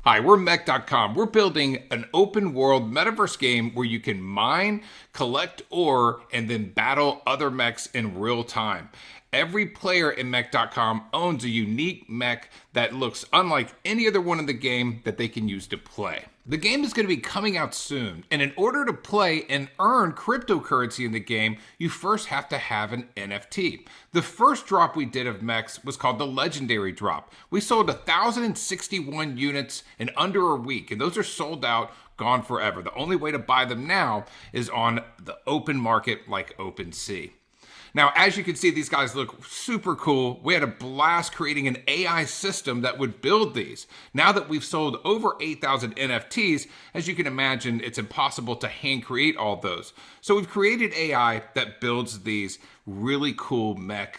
Hi, we're Mech.com. We're building an open world metaverse game where you can mine, collect ore, and then battle other mechs in real time. Every player in Mech.com owns a unique mech that looks unlike any other one in the game that they can use to play. The game is going to be coming out soon, and in order to play and earn cryptocurrency in the game, you first have to have an NFT. The first drop we did of mechs was called the Legendary Drop. We sold 1,061 units in under a week, and those are sold out, gone forever. The only way to buy them now is on the open market like OpenSea. Now, as you can see, these guys look super cool. We had a blast creating an AI system that would build these. Now that we've sold over 8,000 NFTs, as you can imagine, it's impossible to hand create all those. So we've created AI that builds these really cool mech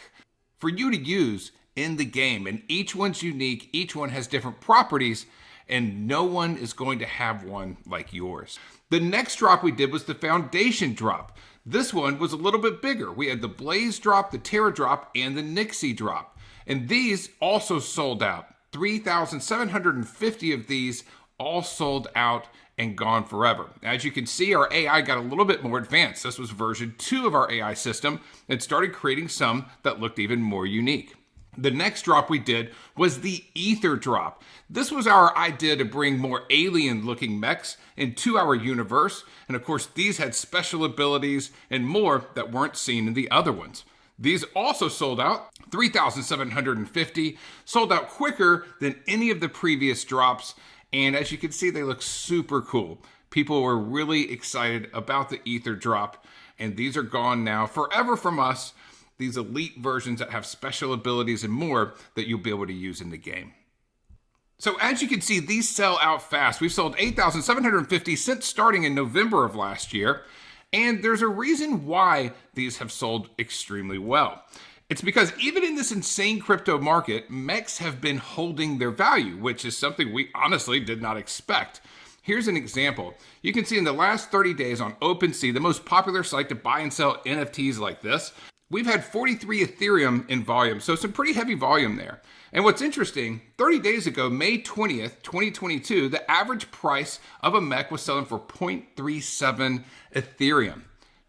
for you to use in the game. And each one's unique, each one has different properties, and no one is going to have one like yours. The next drop we did was the Foundation Drop. This one was a little bit bigger. We had the Blaze Drop, the Terra Drop, and the Nixie Drop. And these also sold out. 3,750 of these all sold out and gone forever. As you can see, our AI got a little bit more advanced. This was version 2 of our AI system and started creating some that looked even more unique. The next drop we did was the Ether Drop. This was our idea to bring more alien-looking mechs into our universe, and of course these had special abilities and more that weren't seen in the other ones. These also sold out, 3,750, sold out quicker than any of the previous drops, and as you can see, they look super cool. People were really excited about the Ether Drop, and these are gone now forever from us. These elite versions that have special abilities and more that you'll be able to use in the game. So as you can see, these sell out fast. We've sold 8,750 since starting in November of last year. And there's a reason why these have sold extremely well. It's because even in this insane crypto market, mechs have been holding their value, which is something we honestly did not expect. Here's an example. You can see in the last 30 days on OpenSea, the most popular site to buy and sell NFTs like this, we've had 43 Ethereum in volume, so some pretty heavy volume there. And what's interesting, 30 days ago, May 20th, 2022, the average price of a mech was selling for 0.37 Ethereum.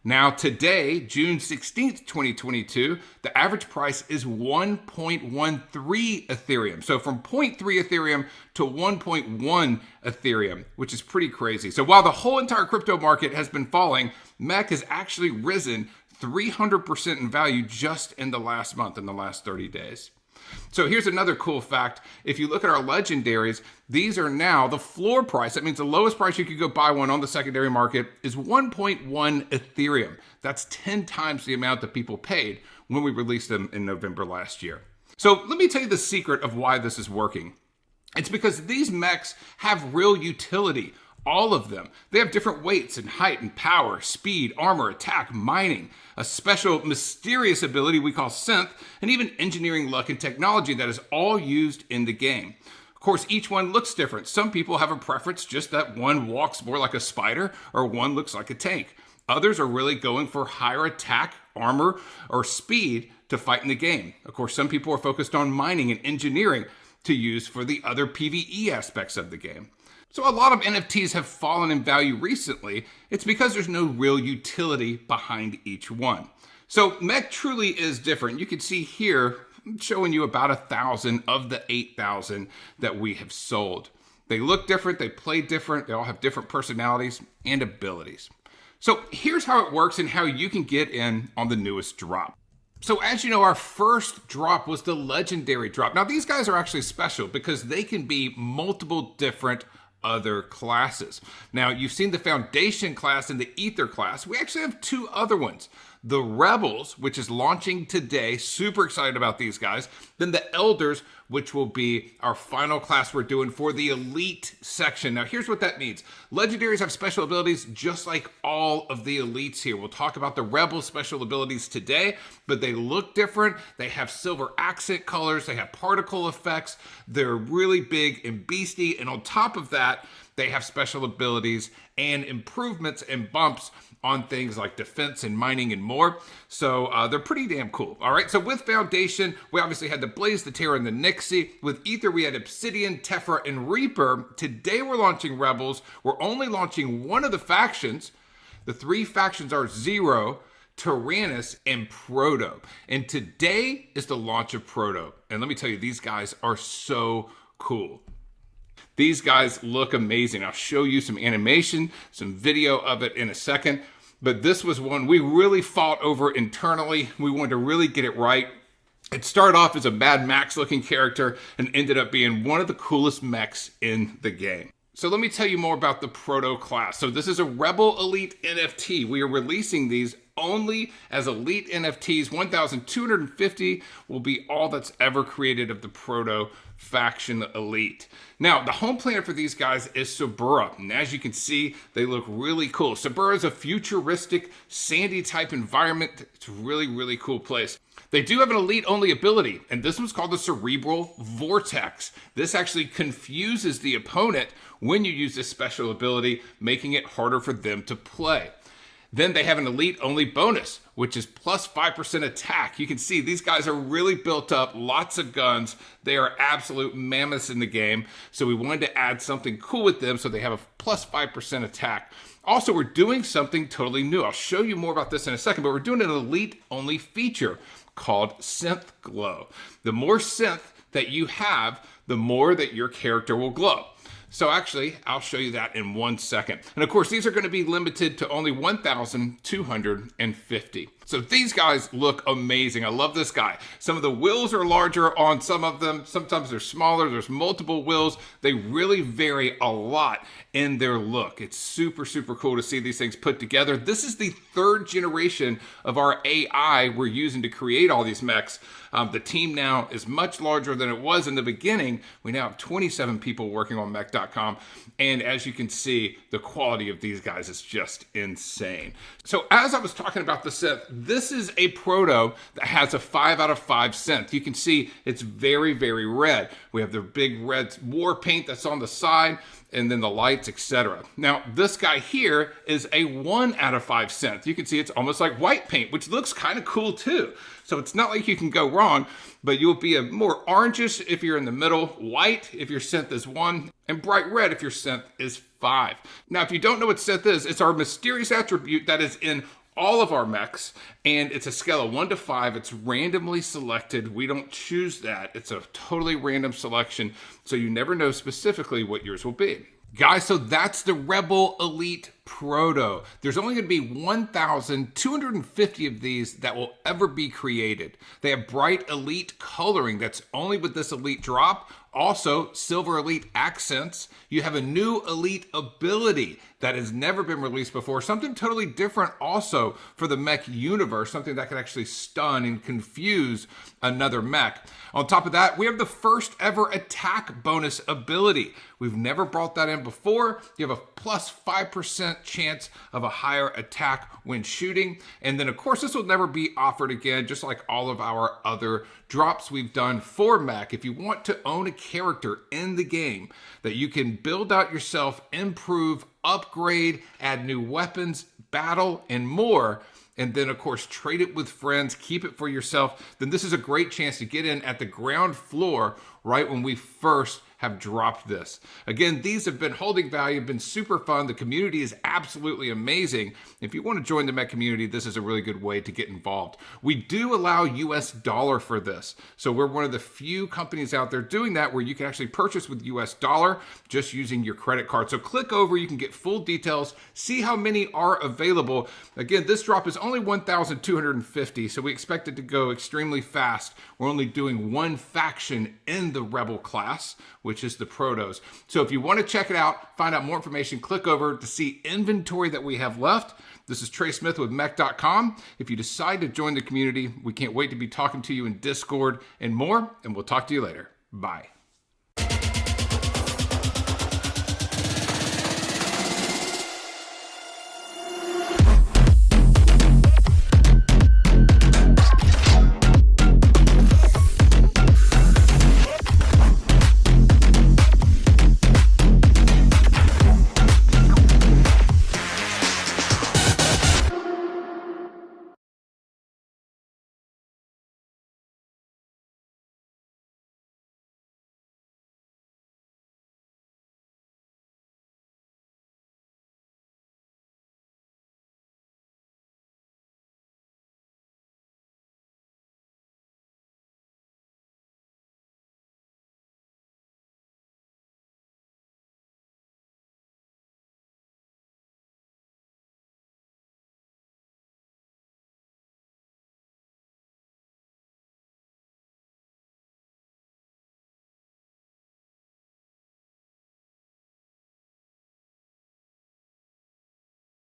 Now today, June 16th, 2022, the average price is 1.13 Ethereum. So from 0.3 Ethereum to 1.1 Ethereum, which is pretty crazy. So while the whole entire crypto market has been falling, mech has actually risen 300% in value just in the last month, in the last 30 days. So here's another cool fact. If you look at our legendaries, these are now the floor price. That means the lowest price you could go buy one on the secondary market is 1.1 Ethereum. That's 10 times the amount that people paid when we released them in November last year. So let me tell you the secret of why this is working. It's because these mechs have real utility. All of them. They have different weights and height and power, speed, armor, attack, mining, a special mysterious ability we call synth, and even engineering, luck, and technology that is all used in the game. Of course, each one looks different. Some people have a preference just that one walks more like a spider or one looks like a tank. Others are really going for higher attack, armor, or speed to fight in the game. Of course, some people are focused on mining and engineering to use for the other PvE aspects of the game. So a lot of NFTs have fallen in value recently. It's because there's no real utility behind each one. So mech truly is different. You can see here, I'm showing you about 1,000 of the 8,000 that we have sold. They look different, they play different, they all have different personalities and abilities. So here's how it works and how you can get in on the newest drop. So as you know, our first drop was the Legendary Drop. Now these guys are actually special because they can be multiple different other classes. Now you've seen the Foundation class and the Ether class. We actually have 2 other ones. The Rebels, which is launching today, super excited about these guys. Then the Elders, which will be our final class we're doing for the Elite section. Now here's what that means. Legendaries have special abilities just like all of the Elites here. We'll talk about the Rebel special abilities today, but they look different. They have silver accent colors. They have particle effects. They're really big and beastie. And on top of that, they have special abilities and improvements and bumps on things like defense and mining and more. So they're pretty damn cool. All right, so with Foundation, we obviously had the Blaze, the Terra, and the Nixie. With Ether, we had Obsidian, Tephra, and Reaper. Today we're launching Rebels. We're only launching one of the factions. The 3 factions are Zero, Tyrannus, and Proto. And today is the launch of Proto. And let me tell you, these guys are so cool. These guys look amazing. I'll show you some animation, some video of it in a second. But this was one we really fought over internally. We wanted to really get it right. It started off as a Mad Max looking character and ended up being one of the coolest mechs in the game. So let me tell you more about the Proto class. So this is a Rebel Elite NFT. We are releasing these only as Elite NFTs. 1,250 will be all that's ever created of the Proto faction Elite. Now, the home planet for these guys is Sabura, and as you can see, they look really cool. Sabura is a futuristic, sandy type environment. It's a really, really cool place. They do have an Elite-only ability, and this one's called the Cerebral Vortex. This actually confuses the opponent when you use this special ability, making it harder for them to play. Then they have an Elite-only bonus, which is plus 5% attack. You can see these guys are really built up, lots of guns. They are absolute mammoths in the game. So we wanted to add something cool with them so they have a plus 5% attack. Also, we're doing something totally new. I'll show you more about this in a second, but we're doing an Elite-only feature called Synth Glow. The more synth that you have, the more that your character will glow. So actually, I'll show you that in 1 second. And of course, these are going to be limited to only 1,250. So these guys look amazing. I love this guy. Some of the wheels are larger on some of them. Sometimes they're smaller. There's multiple wheels. They really vary a lot in their look. It's super, super cool to see these things put together. This is the 3rd generation of our AI we're using to create all these mechs. The team now is much larger than it was in the beginning. We now have 27 people working on mech.com. And as you can see, the quality of these guys is just insane. So as I was talking about the synth, this is a Proto that has a 5 out of 5 synth. You can see it's very, very red. We have the big red war paint that's on the side, and then the lights, etc. Now, this guy here is a 1 out of 5 synth. You can see it's almost like white paint, which looks kind of cool too. So it's not like you can go wrong, but you'll be a more orangish if you're in the middle, white if your synth is 1, and bright red if your synth is 5. Now, if you don't know what synth is, it's our mysterious attribute that is in all of our mechs, and it's a scale of 1 to 5. It's randomly selected. We don't choose that. It's a totally random selection, so you never know specifically what yours will be. Guys, so that's the Rebel Elite Proto. There's only going to be 1,250 of these that will ever be created. They have bright Elite coloring that's only with this Elite drop. Also, Silver Elite accents. You have a new Elite ability that has never been released before. Something totally different also for the mech universe. Something that can actually stun and confuse another mech. On top of that, we have the first ever attack bonus ability. We've never brought that in before. You have a plus 5% chance of a higher attack when shooting. And then of course, this will never be offered again, just like all of our other drops we've done for mech. If you want to own a character in the game that you can build out yourself, improve, upgrade, add new weapons, battle, and more, and then of course trade it with friends, keep it for yourself, then this is a great chance to get in at the ground floor right when we first have dropped this. Again, these have been holding value, been super fun. The community is absolutely amazing. If you want to join the mech community, this is a really good way to get involved. We do allow US dollar for this. So we're one of the few companies out there doing that where you can actually purchase with US dollar just using your credit card. So click over, you can get full details, see how many are available. Again, this drop is only 1,250, so we expect it to go extremely fast. We're only doing one faction in the Rebel class, which is the Protos. So if you want to check it out, find out more information, click over to see inventory that we have left. This is Trey Smith with mech.com. If you decide to join the community, we can't wait to be talking to you in Discord and more, and we'll talk to you later. Bye.